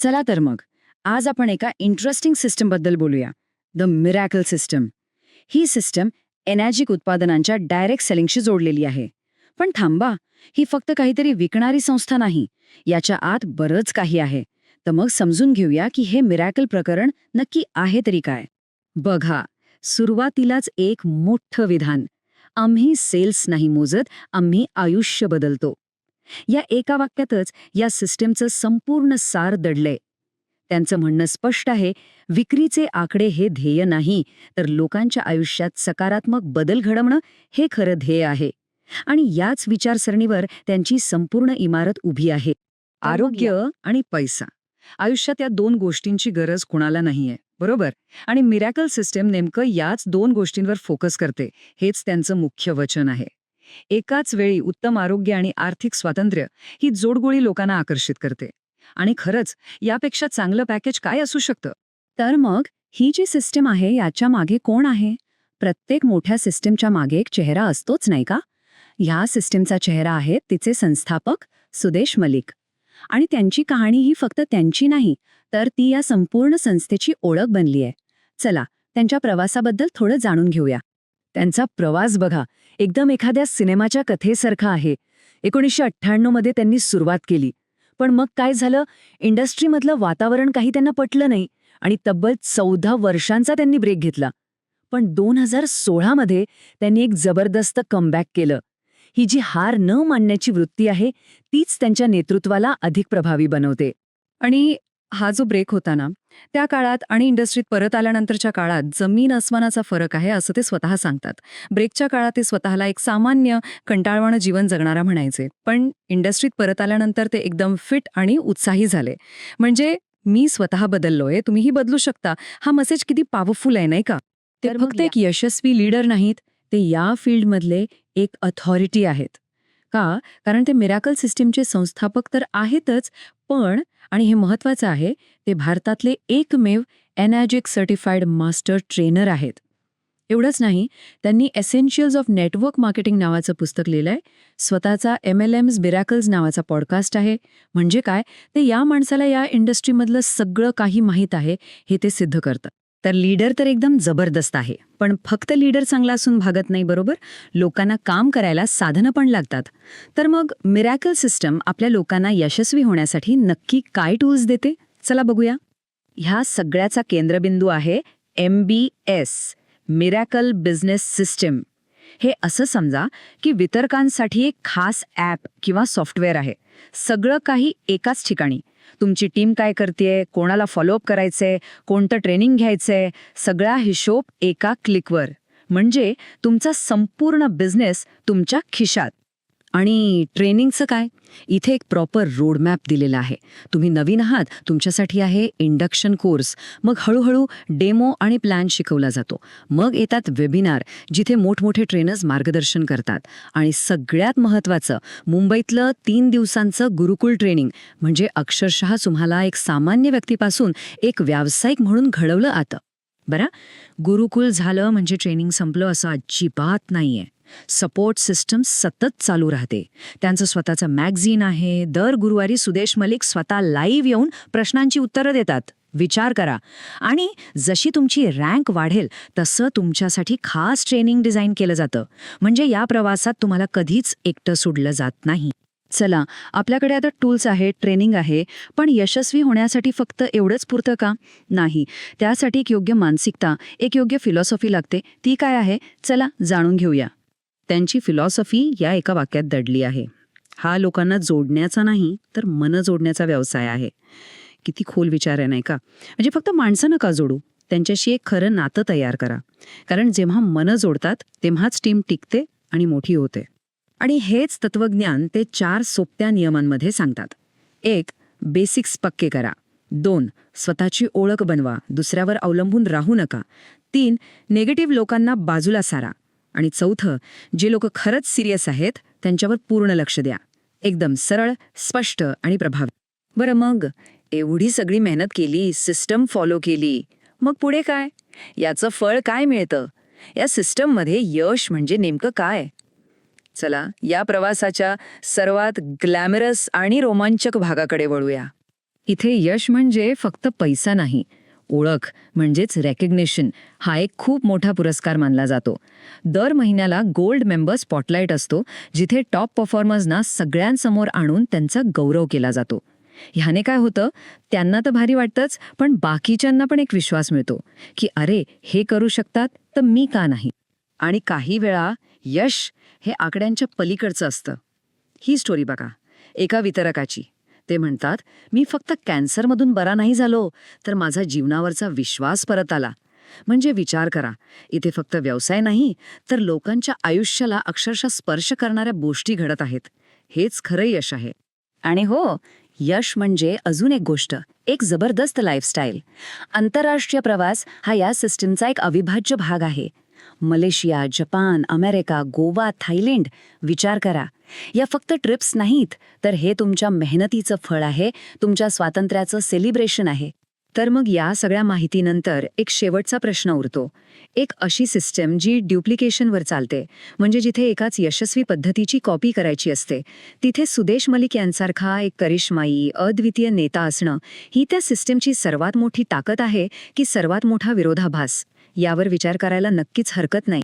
चला तर मग आज आपण एका इंटरेस्टिंग सिस्टमबद्दल बोलूया. The miracle system. He system energic उत्पादनांच्या डायरेक्ट सेलिंगशी जोडलेली आहे. पण थांबा, ही फक्त काहीतरी विकणारी संस्था नाही. याच्या आत बरंच काही आहे. तर मग समजून घेऊया की हे मिरॅकल प्रकरण नक्की आहे तरी काय. बघा, सुरुवातीलाच एक मोठं विधान. आम्ही सेल्स नाही मोजत, आम्ही आयुष्य बदलतो. या एका वाक्यातच या सिस्टमचं संपूर्ण सार दडलंय. त्यांचं म्हणणं स्पष्ट आहे, विक्रीचे आकडे हे ध्येय नाही, तर लोकांच्या आयुष्यात सकारात्मक बदल घडवणं हे खरं ध्येय आहे. आणि याच विचारसरणीवर त्यांची संपूर्ण इमारत उभी आहे. आरोग्य आणि पैसा. आयुष्यात या दोन गोष्टींची गरज कुणाला नाहीये, बरोबर? आणि मिरॅकल सिस्टम नेमकं याच दोन गोष्टींवर फोकस करते. हेच त्यांचं मुख्य वचन आहे. एकाच वेळी उत्तम आरोग्य आणि आर्थिक स्वातंत्र्य ही जोडगोळी लोकांना आकर्षित करते. आणि खरंच यापेक्षा चांगलं पॅकेज काय असू शकतं? तर मग ही जी सिस्टम आहे याच्या मागे कोण आहे? प्रत्येक मोठ्या सिस्टमच्या मागे एक चेहरा असतोच, नाही का? ह्या सिस्टमचा चेहरा आहे तिचे संस्थापक सुदेश मलिक. आणि त्यांची कहाणी ही फक्त त्यांची नाही, तर ती या संपूर्ण संस्थेची ओळख बनली आहे. चला त्यांच्या प्रवासाबद्दल थोडं जाणून घेऊया. त्यांचा प्रवास बघा, एकदम एखाद्या सिनेमाच्या कथेसारखा आहे. 1998 मध्ये त्यांनी सुरुवात केली. पण मग काय झालं? इंडस्ट्रीमधलं वातावरण काही त्यांना पटलं नाही आणि तब्बल 14 वर्षांचा त्यांनी ब्रेक घेतला. पण 2016 मध्ये त्यांनी एक जबरदस्त कमबॅक केलं. ही जी हार न मानण्याची वृत्ती आहे, तीच त्यांच्या नेतृत्वाला अधिक प्रभावी बनवते. आणि हा जो ब्रेक होता ना, त्या काळात आणि इंडस्ट्रीत परत आल्यानंतरच्या काळात जमीन अस्मानाचा फरक आहे, असं ते स्वतः सांगतात. ब्रेकच्या काळात ते स्वतःला एक सामान्य कंटाळवाणं जीवन जगणारा म्हणायचे. पण इंडस्ट्रीत परत आल्यानंतर ते एकदम फिट आणि उत्साही झाले. म्हणजे मी स्वतः बदललोय, तुम्हीही बदलू शकता. हा मेसेज किती पॉवरफुल आहे, नाही का? ते फक्त एक यशस्वी लीडर नाहीत, ते या फील्डमधले एक अथॉरिटी आहेत. का? कारण ते मिरॅकल सिस्टीमचे संस्थापक तर आहेतच, पण आणि हे महत्वाचं आहे, ते भारतातले एकमेव एनर्जिक सर्टिफाईड मास्टर ट्रेनर आहेत. एवढंच नाही, त्यांनी एसेन्शियल्स ऑफ नेटवर्क मार्केटिंग नावाचं पुस्तक लिहिलंय. स्वतःचा MLMs मिरॅकल्स नावाचा पॉडकास्ट आहे. म्हणजे काय, ते या माणसाला या इंडस्ट्रीमधलं सगळं काही माहीत आहे, हे ते सिद्ध करतं. तर लीडर तर एकदम जबरदस्त आहे. पण फक्त लीडर चांगला असून भागत नाही, बरोबर? लोकांना काम करायला साधनं पण लागतात. तर मग मिरॅकल सिस्टम आपल्या लोकांना यशस्वी होण्यासाठी नक्की काय टूल्स देते? चला बघूया. ह्या सगळ्याचा केंद्रबिंदू आहे MBS, मिरॅकल बिझनेस सिस्टम. हे असं समजा की वितरकांसाठी एक खास ॲप किंवा सॉफ्टवेअर आहे. सगळं काही एकाच ठिकाणी. तुमची टीम काय करतेय, कोणाला फॉलोअप करायचंय, कोणतं ट्रेनिंग घ्यायचंय, सगळा हिशोब एका क्लिकवर. म्हणजे तुमचा संपूर्ण बिझनेस तुमच्या खिशात. आणि ट्रेनिंगचं काय? इथे एक प्रॉपर रोडमॅप दिलेला आहे. तुम्ही नवीन आहात, तुमच्यासाठी आहे इंडक्शन कोर्स. मग हळूहळू डेमो आणि प्लॅन शिकवला जातो. मग येतात वेबिनार, जिथे मोठमोठे ट्रेनर्स मार्गदर्शन करतात. आणि सगळ्यात महत्त्वाचं, मुंबईतलं 3 दिवसांचं गुरुकुल ट्रेनिंग. म्हणजे अक्षरशः तुम्हाला एक सामान्य व्यक्तीपासून एक व्यावसायिक म्हणून घडवलं जातं. बरं, गुरुकुल झालं म्हणजे ट्रेनिंग संपलं असं अजिबात नाहीये. सपोर्ट सिस्टम सतत चालू राहते. त्यांचं स्वतःचं मॅगझिन आहे. दर गुरुवारी सुदेश मलिक स्वतः लाईव्ह येऊन प्रश्नांची उत्तरं देतात. विचार करा. आणि जशी तुमची रँक वाढेल तसं तुमच्यासाठी खास ट्रेनिंग डिझाईन केलं जातं. म्हणजे या प्रवासात तुम्हाला कधीच एकटं सोडलं जात नाही. चला, आपल्याकडे आता टूल्स आहेत, ट्रेनिंग आहे, पण यशस्वी होण्यासाठी फक्त एवढंच पुरतं का? नाही. त्यासाठी एक योग्य मानसिकता, एक योग्य फिलॉसॉफी लागते. ती काय आहे? चला जाणून घेऊया. त्यांची फिलॉसॉफी या एका वाक्यात दडली आहे. हा लोकांना जोडण्याचा नाही, तर मन जोडण्याचा व्यवसाय आहे. किती खोल विचार आहे, नाही का? म्हणजे फक्त माणसं नका जोडू, त्यांच्याशी एक खरं नातं तयार करा. कारण जेव्हा मन जोडतात तेव्हाच टीम टिकते आणि मोठी होते. आणि हेच तत्वज्ञान ते 4 सोप्या नियमांमध्ये सांगतात. 1. बेसिक्स पक्के करा. 2. स्वतःची ओळख बनवा, दुसऱ्यावर अवलंबून राहू नका. 3. निगेटिव्ह लोकांना बाजूला सारा. आणि 4, जे लोक खरंच सिरियस आहेत त्यांच्यावर पूर्ण लक्ष द्या. एकदम सरळ, स्पष्ट आणि प्रभावी. बरं, मग एवढी सगळी मेहनत केली, सिस्टम फॉलो केली, मग पुढे काय? याचं फळ काय मिळतं? या सिस्टममध्ये यश म्हणजे नेमकं काय? चला, या प्रवासाच्या सर्वात ग्लॅमरस आणि रोमांचक भागाकडे वळूया. इथे यश म्हणजे फक्त पैसा नाही, ओळख म्हणजेच रेकग्निशन हा एक खूप मोठा पुरस्कार मानला जातो. दर महिन्याला गोल्ड मेंबर स्पॉटलाइट असतो, जिथे टॉप परफॉर्मर्सना सगळ्यांसमोर आणून त्यांचा गौरव केला जातो. ह्याने काय होतं, त्यांना तर भारी वाटतंच, पण बाकीच्यांना पण एक विश्वास मिळतो की अरे हे करू शकतात तर मी का नाही. आणि काही वेळा यश हे आकड्यांच्या पलीकडचं असतं. ही स्टोरी बघा, एका वितरकाची. ते म्हणतात, मी फक्त कॅन्सरमधून बरा नाही झालो, तर माझा जीवनावरचा विश्वास परत आला. म्हणजे विचार करा, इथे फक्त व्यवसाय नाही, तर लोकांच्या आयुष्याला अक्षरशः स्पर्श करणाऱ्या गोष्टी घडत आहेत. हेच खरं यश आहे. आणि हो, यश म्हणजे अजून एक गोष्ट, एक जबरदस्त लाईफस्टाईल. आंतरराष्ट्रीय प्रवास हा या सिस्टीमचा एक अविभाज्य भाग आहे. Malaysia, Japan, America, Goa, Thailand, विचार करा. या फक्त ट्रिप्स नाहीत, तर हे तुमच्या मेहनतीचं फळ आहे, तुमच्या स्वातंत्र्याचं सेलिब्रेशन आहे. तर मग या सगळ्या माहितीनंतर एक शेवटचा प्रश्न उरतो. एक अशी सिस्टम जी ड्युप्लिकेशनवर चालते, म्हणजे जिथे एकाच यशस्वी पद्धतीची कॉपी करायची असते, तिथे सुदेश मलिक यांसारखा एक करिश्माई, अद्वितीय नेता असणं, ही त्या सिस्टमची सर्वात मोठी ताकद आहे की सर्वात मोठा विरोधाभास? यावर विचार करायला नक्कीच हरकत नाही.